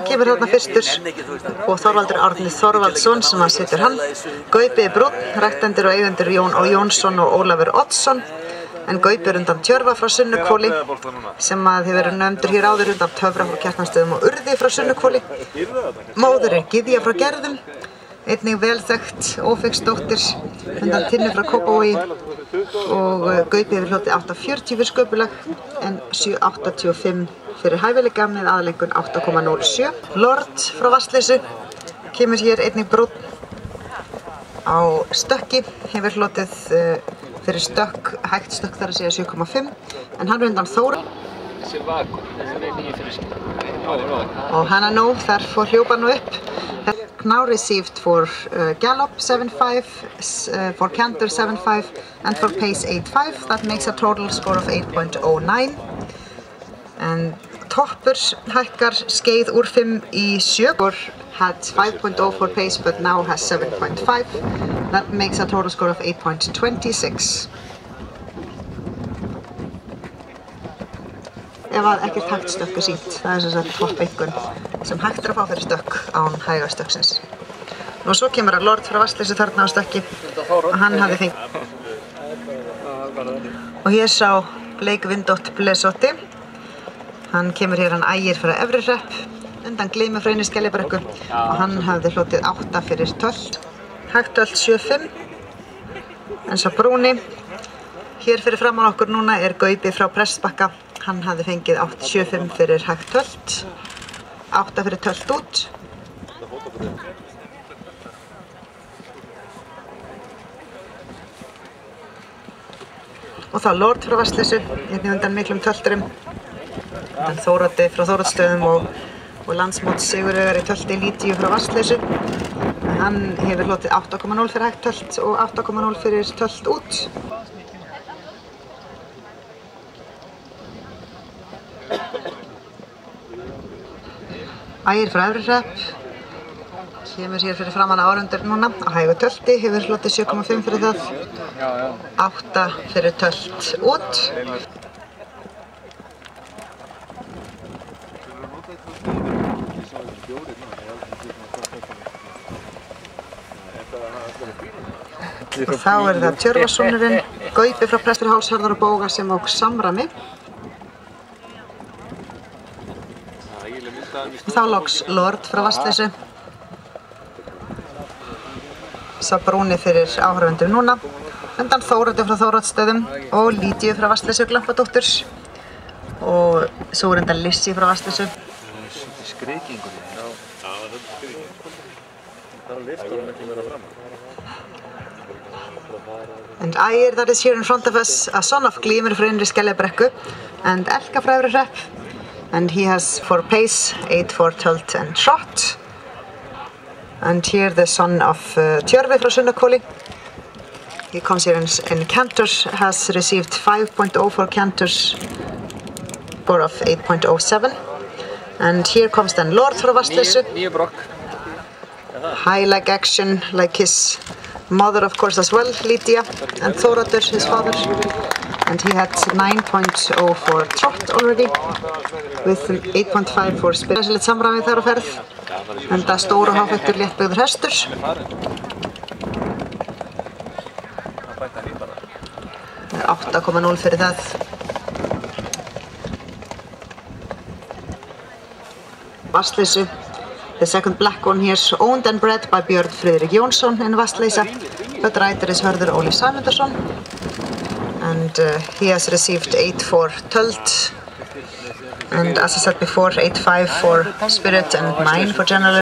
Kemur hérna fyrstur og Þorvaldur Árni Þorvaldsson sem að situr hann. Gaupi brúnn, ræktendur og eigendur Jón Ó Jónsson og Ólafur Oddsson. En Gaupi undan Tjörva frá Sunnuhvoli sem að hefur verið nefndur hér áður undan Töfra frá Kjartanstöðum og Urði frá Sunnuhvoli. Móður Gyðja frá Gerðum. Einnig vel þekkt Ófeigsdóttir undan Tinnu frá Kópavogi og Gaupi hefur hlotið 8,40 fyrir sköpulag en 7,85 fyrir hæfileika með aðlengun 8,07. Lord frá Vatnsleysu kemur hér einnig brúnn á stökki, hefur hlotið fyrir stökk, hægt stökk þar að segja 7,5 en hann undan Þóra. Og hana nú, þar fór hljópa nú upp. Now received for gallop 7.5, for canter 7.5 and for pace 8.5. That makes a total score of 8.09. En Toppur hækkar skeið úr 5 í 7. Had 5.0 for pace but now has 7.5. That makes a total score of 8.26. Ef að ekkert hægt stökk sýnt, það sem sagt topp einhvern sem hægt að fá fyrir stökk án hæga stökksins. Og svo kemur að Lord frá Vatnsleysu þarna á stökki og hann hafði fengið. Og hér sá Blake Windott Blesotti. Hann kemur hér hann Ægir frá Efrihrepp undan Glimi frá Skeljaybrekku og hann hafði hlotið 8 fyrir tölt. Hægt tölt 7.5 en svo brúni. Hér fyrir framan okkur núna er Gaupi frá Prestbakka. Hann hafði fengið 8,75 fyrir hægt tölt, 8 fyrir tölt út. Og þá Lord frá Vatnsleysu, einnig undan miklum tölturum. Undan Þóroddi frá Þóroddsstöðum og landsmóts sigurvegari tölti Lídíu frá Vatnsleysu. Hann hefur hlotið 8,0 fyrir hægt tölt og 8,0 fyrir tölt út. Ægir frá Efrihrepp kemur hér fyrir framan árundur núna á hægu tölti, hefur hlotið 7,5 fyrir það, 8 fyrir tölt út. Og þá er það Tjörvasonurinn, Gaupi frá Presturháls, Hörður og Bóga sem ók samræmi. Og þá loks Lord frá Vatnsleysu. Sá brúni fyrir áhorfendur núna. Undan Þóroddi frá Þóroddsstöðum og Lídíu frá Vatnsleysu Glampadóttur. Og svo er undan Lissi frá Vatnsleysu. Skrikingur. Já, þetta er skrikingur. Það lyftur hún ekki meira fram. And Ægir, that is here in front of us, a son of Glymur frá Skeljaybrekku and Elka frá Efrihrepp. And he has for pace 8 for tölt and trot. And here the son of Tjörvi frá Sunnuhvoli. He comes here in canters, has received 5.0 for canters, score of 8.07. And here comes then Lord frá Vatnsleysu. High leg action like his mother of course as well, Lídía, and Þóroddur, his father. And he had 9.0 for trot already, with 8.5 for spirit. Það er litt samræmi þar á ferð, en það er stór og háfættur léttbyggður hestur. 8,0 fyrir það. Vatnsleysu, the second black one here is owned and bred by Björn Friðrik Jónsson in Vatnsleysa, but rider is Hörður Óli Sæmundarsson. And he has received 8 for tölt, and as I said before, 8.5 for spirit and 9 for general.